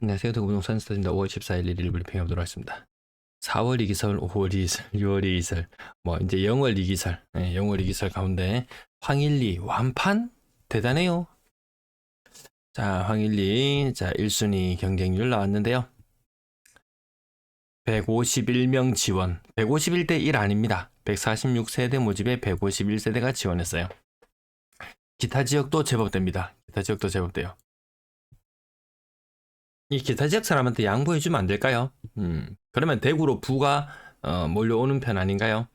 안녕하세요. 대구부동산 스타입니다. 5월 14일 일일 브리핑 해보도록 하겠습니다. 4월 이기설, 5월 이기설, 6월 이기설, 이제 영월 이기설, 영월 이기설 가운데 황일리 완판? 대단해요. 자, 황일리, 자, 1순위 경쟁률 나왔는데요. 151명 지원, 151대 1 아닙니다. 146세대 모집에 151세대가 지원했어요. 기타 지역도 제법 됩니다. 기타 지역도 제법 돼요. 이 기타 지역 사람한테 양보해주면 안 될까요? 그러면 대구로 부가 몰려오는 편 아닌가요?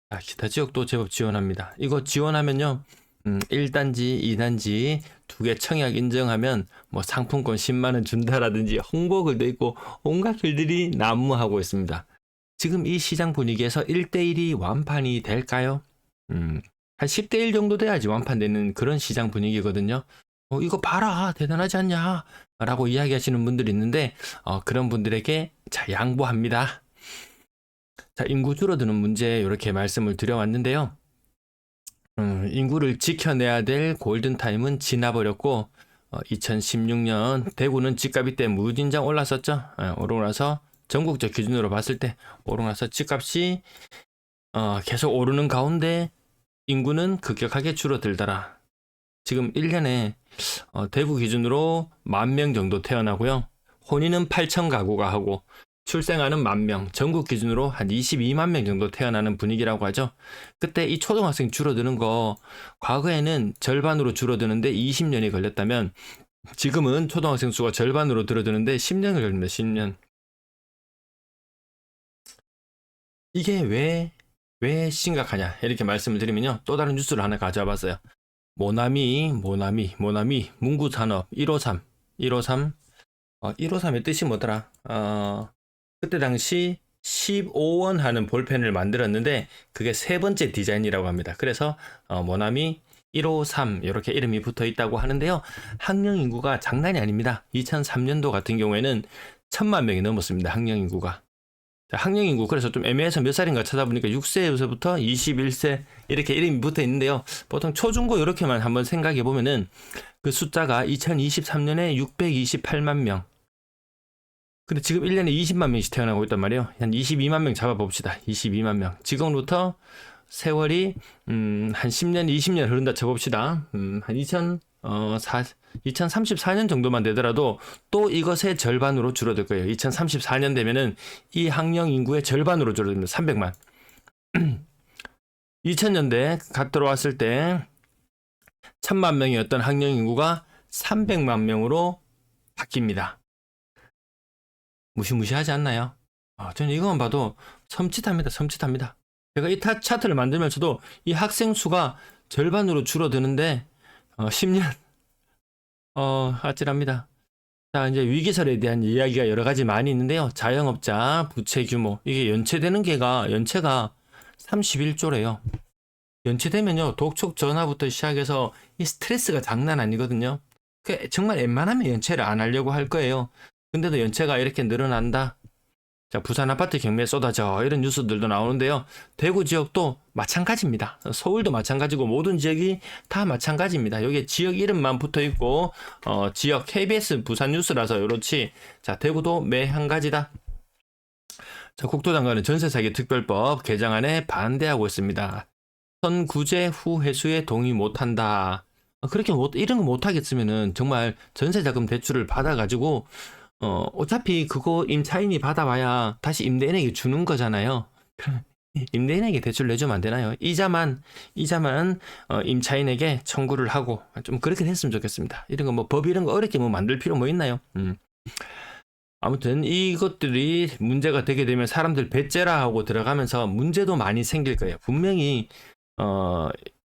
아, 기타 지역도 제법 지원합니다. 이거 지원하면요, 1단지, 2단지 두 개 청약 인정하면 뭐 상품권 10만원 준다라든지 홍보글도 있고 온갖 글들이 난무하고 있습니다. 지금 이 시장 분위기에서 1대1이 완판이 될까요? 한 10대1 정도 돼야지 완판되는 그런 시장 분위기거든요. 이거 봐라, 대단하지 않냐? 라고 이야기하시는 분들이 있는데, 그런 분들에게 자, 양보합니다. 자, 인구 줄어드는 문제 이렇게 말씀을 드려왔는데요. 인구를 지켜내야 될 골든타임은 지나버렸고, 2016년 대구는 집값이 때 무진장 올랐었죠. 오르고 나서 전국적 기준으로 봤을 때 오르고 나서 집값이 계속 오르는 가운데 인구는 급격하게 줄어들더라. 지금 1년에 대구 기준으로 10,000명 정도 태어나고요. 혼인은 8,000 가구가 하고 출생아는 10,000명, 전국 기준으로 한 22만 명 정도 태어나는 분위기라고 하죠. 그때 이 초등학생 줄어드는 거 과거에는 절반으로 줄어드는데 20년이 걸렸다면 지금은 초등학생 수가 절반으로 줄어드는데 10년이 걸립니다. 10년. 이게 왜 심각하냐 이렇게 말씀을 드리면요. 또 다른 뉴스를 하나 가져와 봤어요. 모나미, 문구산업 153, 153의 뜻이 뭐더라? 그때 당시 15원 하는 볼펜을 만들었는데 그게 세 번째 디자인이라고 합니다. 그래서 모나미 153 이렇게 이름이 붙어 있다고 하는데요. 학령 인구가 장난이 아닙니다. 2003년도 같은 경우에는 1,000만 명이 넘었습니다. 학령 인구가. 학령 인구 그래서 좀 애매해서 몇 살인가 찾아보니까 6세에서부터 21세 이렇게 이름이 붙어 있는데요. 보통 초중고 이렇게만 한번 생각해 보면은 그 숫자가 2023년에 628만 명. 근데 지금 1년에 20만 명씩 태어나고 있단 말이에요. 한 22만 명 잡아봅시다. 22만 명. 지금부터 세월이 한 10년, 20년 흐른다 쳐봅시다. 한 2034년 정도만 되더라도 또 이것의 절반으로 줄어들 거예요. 2034년 되면은 이 학령 인구의 절반으로 줄어듭니다. 300만. 2000년대 갓 들어왔을 때 1,000만 명이었던 학령 인구가 300만 명으로 바뀝니다. 무시무시하지 않나요? 저는 이것만 봐도 섬찟합니다. 섬찟합니다. 제가 이 차트를 만들면서도 이 학생 수가 절반으로 줄어드는데 10년 아찔합니다. 자, 이제 위기설에 대한 이야기가 여러 가지 많이 있는데요. 자영업자 부채 규모 이게 연체가 31조래요. 연체되면요 독촉 전화부터 시작해서 이 스트레스가 장난 아니거든요. 정말 웬만하면 연체를 안 하려고 할 거예요. 근데도 연체가 이렇게 늘어난다. 자, 부산 아파트 경매에 쏟아져 이런 뉴스들도 나오는데요. 대구 지역도 마찬가지입니다. 서울도 마찬가지고 모든 지역이 다 마찬가지입니다. 여기에 지역 이름만 붙어 있고 지역 KBS 부산 뉴스라서 그렇지. 자, 대구도 매 한 가지다. 자, 국토장관은 전세 사기 특별법 개정안에 반대하고 있습니다. 선구제 후 회수에 동의 못한다. 그렇게 이런 거 못하겠으면은 정말 전세자금 대출을 받아가지고 어차피 그거 임차인이 받아와야 다시 임대인에게 주는 거잖아요. 임대인에게 대출 내주면 안 되나요? 이자만 임차인에게 청구를 하고 좀 그렇게 됐으면 좋겠습니다. 이런 거 법 이런 거 어렵게 만들 필요 있나요? 아무튼 이것들이 문제가 되게 되면 사람들 배째라 하고 들어가면서 문제도 많이 생길 거예요. 분명히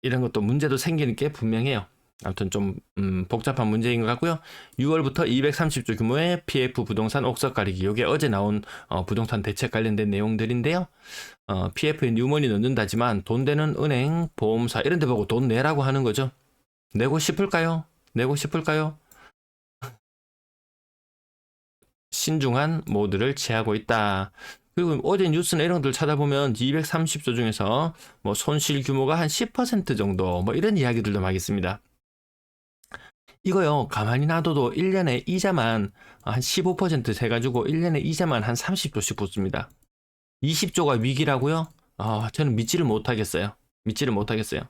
이런 것도 문제도 생기는 게 분명해요. 아무튼 좀 복잡한 문제인 것 같고요. 6월부터 230조 규모의 PF 부동산 옥석 가리기. 이게 어제 나온 부동산 대책 관련된 내용들인데요. PF에 뉴머니 넣는다지만 돈 되는 은행, 보험사 이런 데 보고 돈 내라고 하는 거죠. 내고 싶을까요? 신중한 모드를 취하고 있다. 그리고 어제 뉴스나 이런 것들 찾아보면 230조 중에서 손실 규모가 한 10% 정도 이런 이야기들도 막 있습니다. 이거요, 가만히 놔둬도 1년에 이자만 한 15% 세가지고 1년에 이자만 한 30조씩 붙습니다. 20조가 위기라고요? 저는 믿지를 못하겠어요. 믿지를 못하겠어요.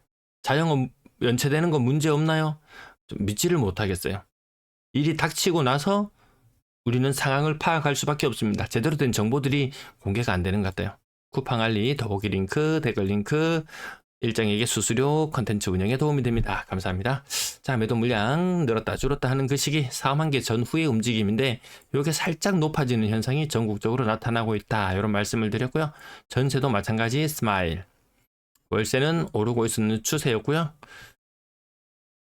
자영업 연체되는 건 문제 없나요? 좀 믿지를 못하겠어요. 일이 닥치고 나서 우리는 상황을 파악할 수밖에 없습니다. 제대로 된 정보들이 공개가 안 되는 것 같아요. 쿠팡 알리, 더보기 링크, 댓글 링크, 일정에게 수수료, 컨텐츠 운영에 도움이 됩니다. 감사합니다. 자, 매도 물량 늘었다 줄었다 하는 그 시기 사업 한계 전후의 움직임인데 이게 살짝 높아지는 현상이 전국적으로 나타나고 있다. 이런 말씀을 드렸고요. 전세도 마찬가지 스마일. 월세는 오르고 있는 추세였고요.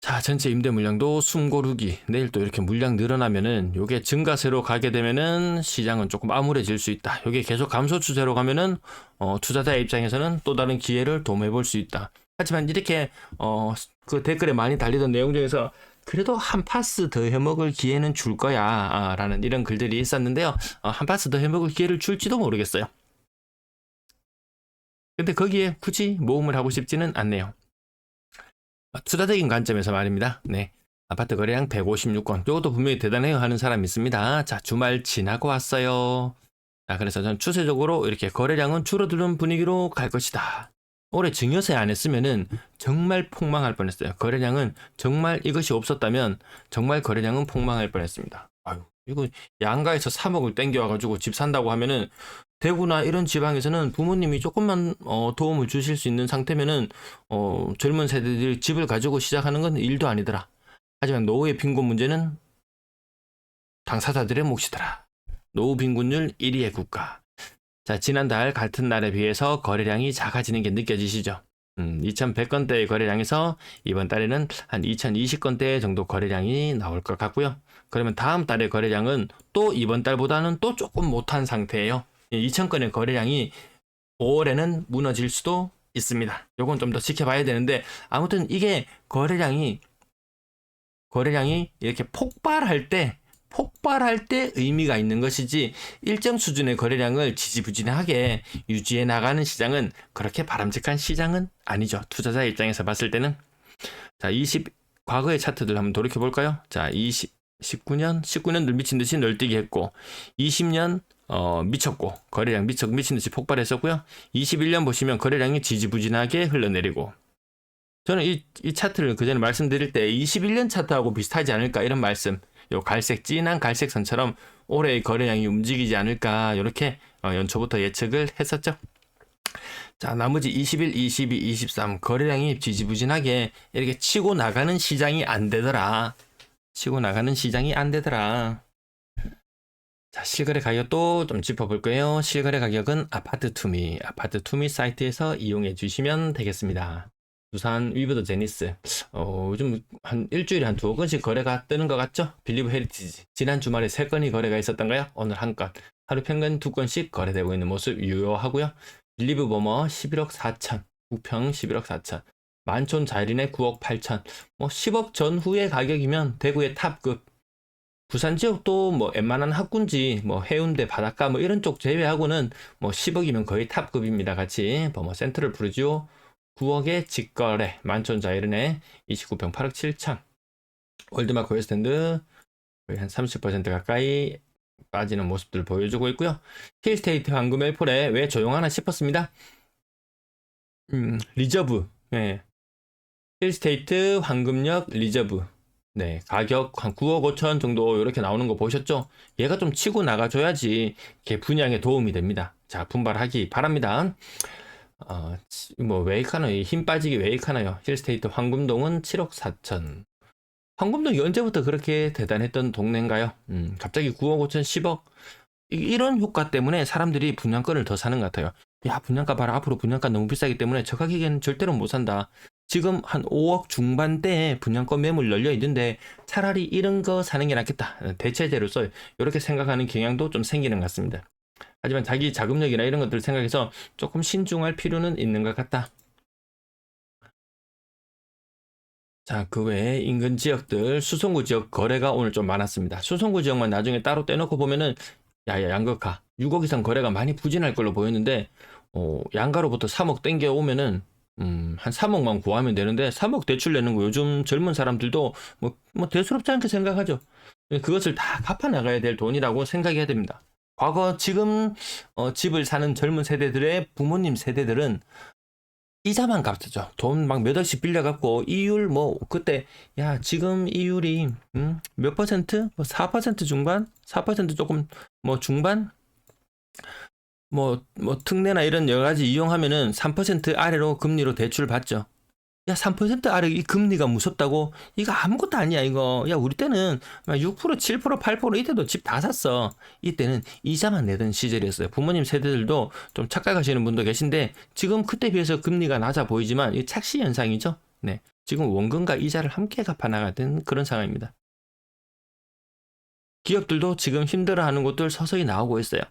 자, 전체 임대 물량도 숨고르기. 내일 또 이렇게 물량 늘어나면은 요게 증가세로 가게 되면은 시장은 조금 암울해질 수 있다. 요게 계속 감소 추세로 가면은 투자자 입장에서는 또 다른 기회를 도모해 볼 수 있다. 하지만 이렇게 그 댓글에 많이 달리던 내용 중에서 그래도 한 파스 더 해먹을 기회는 줄 거야 라는 이런 글들이 있었는데요. 한 파스 더 해먹을 기회를 줄지도 모르겠어요. 근데 거기에 굳이 모험을 하고 싶지는 않네요. 투자적인 관점에서 말입니다. 네. 아파트 거래량 156건. 이것도 분명히 대단해요 하는 사람이 있습니다. 자, 주말 지나고 왔어요. 자, 그래서 전 추세적으로 이렇게 거래량은 줄어드는 분위기로 갈 것이다. 올해 증여세 안 했으면은 정말 폭망할 뻔했어요. 거래량은 정말 이것이 없었다면 정말 거래량은 폭망할 뻔했습니다. 아유, 이거 양가에서 3억을 땡겨와가지고 집 산다고 하면은 대구나 이런 지방에서는 부모님이 조금만 도움을 주실 수 있는 상태면은 젊은 세대들이 집을 가지고 시작하는 건 일도 아니더라. 하지만 노후의 빈곤 문제는 당사자들의 몫이더라. 노후 빈곤율 1위의 국가. 자, 지난달 같은 날에 비해서 거래량이 작아지는 게 느껴지시죠? 2100건대의 거래량에서 이번 달에는 한 2020건대 정도 거래량이 나올 것 같고요. 그러면 다음 달의 거래량은 또 이번 달보다는 또 조금 못한 상태예요. 2000건의 거래량이 5월에는 무너질 수도 있습니다. 요건 좀 더 지켜봐야 되는데 아무튼 이게 거래량이 이렇게 폭발할 때 의미가 있는 것이지 일정 수준의 거래량을 지지부진하게 유지해 나가는 시장은 그렇게 바람직한 시장은 아니죠. 투자자 입장에서 봤을 때는. 자, 과거의 차트들 한번 돌이켜 볼까요? 자, 19년들 미친 듯이 널뛰기 했고 20년 미쳤고 거래량 미친 듯이 폭발했었고요. 21년 보시면 거래량이 지지부진하게 흘러내리고 저는 이 차트를 그전에 말씀드릴 때 21년 차트하고 비슷하지 않을까 이런 말씀, 요 진한 갈색 선처럼 올해의 거래량이 움직이지 않을까 이렇게 연초부터 예측을 했었죠. 자, 나머지 21, 22, 23 거래량이 지지부진하게 이렇게 치고 나가는 시장이 안 되더라. 자, 실거래 가격도 좀 짚어볼 거예요. 실거래 가격은 아파트 투미 사이트에서 이용해 주시면 되겠습니다. 두산 위브더 제니스 요즘 한 일주일에 한 2건씩 거래가 뜨는 것 같죠? 빌리브 헤리티지 지난 주말에 3건이 거래가 있었던가요? 오늘 1건, 하루 평균 2건씩 거래되고 있는 모습 유효하고요. 빌리브 버머 11억 4천, 부평 11억 4천, 만촌 자이린의 9억 8천, 10억 전후의 가격이면 대구의 탑급. 부산 지역도 웬만한 학군지 해운대 바닷가 이런 쪽 제외하고는 10억이면 거의 탑급입니다. 같이 버머 센트럴 푸르지오 9억의 직거래, 만촌 자이른의 29평 8억 7천, 월드마크 웨스트엔드 거의 한 30% 가까이 빠지는 모습들 보여주고 있고요. 힐스테이트 황금 엘폴에 왜 조용하나 싶었습니다. 리저브, 네. 힐스테이트 황금역 리저브, 네, 가격 한 9억 5천 정도 이렇게 나오는 거 보셨죠? 얘가 좀 치고 나가줘야지 개 분양에 도움이 됩니다. 자, 분발하기 바랍니다. 웨이카노 힘 빠지기 웨이카나요. 힐스테이트 황금동은 7억 4천. 황금동이 언제부터 그렇게 대단했던 동네인가요? 갑자기 9억 5천 10억 이런 효과 때문에 사람들이 분양권을 더 사는 것 같아요. 야, 분양가 봐라. 앞으로 분양가 너무 비싸기 때문에 저 가격에는 절대로 못 산다. 지금 한 5억 중반대에 분양권 매물 열려 있는데 차라리 이런 거 사는 게 낫겠다. 대체제로서 이렇게 생각하는 경향도 좀 생기는 것 같습니다. 하지만 자기 자금력이나 이런 것들을 생각해서 조금 신중할 필요는 있는 것 같다. 자, 그 외에 인근 지역들 수성구 지역 거래가 오늘 좀 많았습니다. 수성구 지역만 나중에 따로 떼놓고 보면은 양극화 6억 이상 거래가 많이 부진할 걸로 보였는데 양가로부터 3억 땡겨오면은 한 3억만 구하면 되는데 3억 대출 내는 거 요즘 젊은 사람들도 뭐 대수롭지 않게 생각하죠. 그것을 다 갚아 나가야 될 돈이라고 생각해야 됩니다. 과거 지금 집을 사는 젊은 세대들의 부모님 세대들은 이자만 갚았죠. 돈 막 몇 억씩 빌려갖고 이율 뭐 그때 야 지금 이율이 몇 퍼센트? 뭐 4% 중반? 4% 조금 뭐 중반? 뭐 특례나 이런 여러 가지 이용하면은 3% 아래로 금리로 대출 받죠. 야, 3% 아래 이 금리가 무섭다고? 이거 아무것도 아니야, 이거. 야, 우리 때는 막 6%, 7%, 8% 이때도 집 다 샀어. 이때는 이자만 내던 시절이었어요. 부모님 세대들도 좀 착각하시는 분도 계신데 지금 그때 비해서 금리가 낮아 보이지만 이 착시 현상이죠. 네. 지금 원금과 이자를 함께 갚아 나가던 그런 상황입니다. 기업들도 지금 힘들어하는 곳들 서서히 나오고 있어요.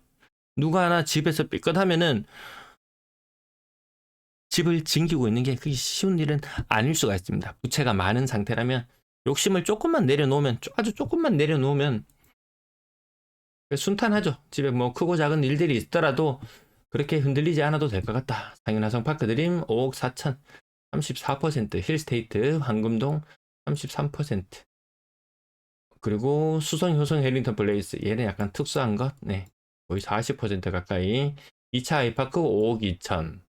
누가 하나 집에서 삐끗하면은 집을 진기고 있는 게 그게 쉬운 일은 아닐 수가 있습니다. 부채가 많은 상태라면 욕심을 조금만 내려놓으면 아주 조금만 내려놓으면 순탄하죠. 집에 뭐 크고 작은 일들이 있더라도 그렇게 흔들리지 않아도 될 것 같다. 상인화성 파크드림 5억 4천 34%, 힐스테이트 황금동 33%, 그리고 수성 효성 해링턴 플레이스 얘는 약간 특수한 것, 네 거의 40% 가까이. 2차 아이파크 5억 2천,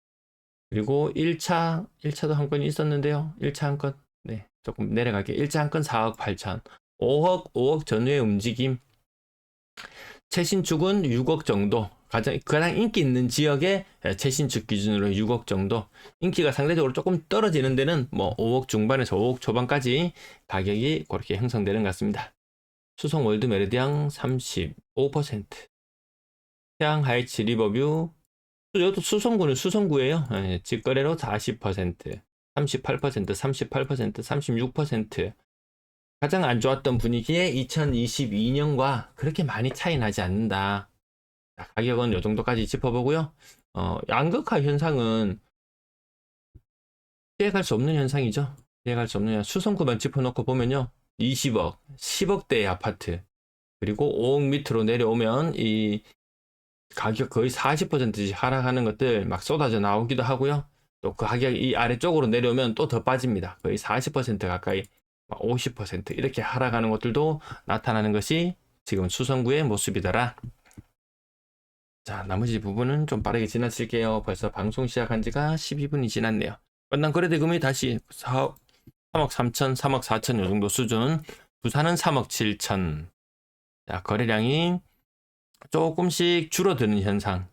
그리고 1차도 한 건이 있었는데요. 1차 한 건, 네, 조금 내려갈게요. 1차 한 건 4억 8천, 5억 전후의 움직임. 최신축은 6억 정도. 가장 인기 있는 지역의 최신축 기준으로 6억 정도. 인기가 상대적으로 조금 떨어지는 데는 뭐 5억 중반에서 5억 초반까지 가격이 그렇게 형성되는 것 같습니다. 수성 월드 메르디앙 35%, 태양 하이츠 리버뷰, 이것도 수성구는 수성구예요. 예, 직거래로 40%, 38%, 38%, 36%. 가장 안 좋았던 분위기에 2022년과 그렇게 많이 차이 나지 않는다. 자, 가격은 이 정도까지 짚어보고요. 양극화 현상은 피해갈 수 없는 현상이죠. 피해갈 수 없는 현상. 수성구만 짚어놓고 보면요. 20억, 10억대의 아파트, 그리고 5억 밑으로 내려오면 이 가격 거의 40%씩 하락하는 것들 막 쏟아져 나오기도 하고요. 또 그 가격이 이 아래쪽으로 내려오면 또 더 빠집니다. 거의 40% 가까이, 50% 이렇게 하락하는 것들도 나타나는 것이 지금 수성구의 모습이더라. 자, 나머지 부분은 좀 빠르게 지나칠게요. 벌써 방송 시작한 지가 12분이 지났네요. 끝난 거래대금이 다시 3억 3천, 3억 4천 요 정도 수준. 부산은 3억 7천. 자, 거래량이 조금씩 줄어드는 현상.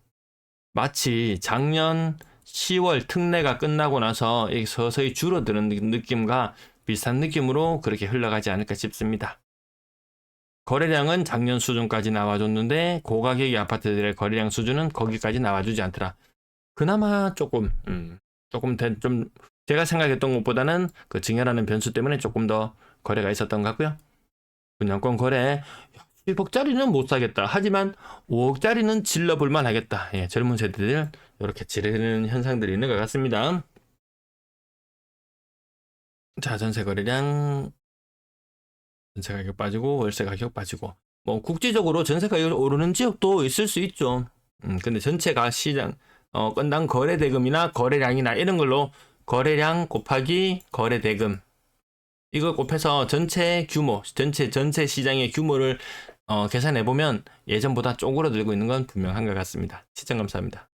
마치 작년 10월 특례가 끝나고 나서 서서히 줄어드는 느낌과 비슷한 느낌으로 그렇게 흘러가지 않을까 싶습니다. 거래량은 작년 수준까지 나와줬는데 고가격의 아파트들의 거래량 수준은 거기까지 나와주지 않더라. 그나마 조금 좀 제가 생각했던 것보다는 그 증여라는 변수 때문에 조금 더 거래가 있었던 것 같고요. 분양권 거래 1억짜리는 못 사겠다. 하지만 5억짜리는 질러볼만 하겠다. 예, 젊은 세대들 이렇게 지르는 현상들이 있는 것 같습니다. 자, 전세 거래량, 전세 가격 빠지고 월세 가격 빠지고, 뭐 국지적으로 전세 가격이 오르는 지역도 있을 수 있죠. 근데 전체가 시장 건당 거래 대금이나 거래량이나 이런 걸로 거래량 곱하기 거래 대금, 이걸 곱해서 전체 규모, 전체 시장의 규모를 계산해 보면 예전보다 쪼그라들고 있는 건 분명한 것 같습니다. 시청 감사합니다.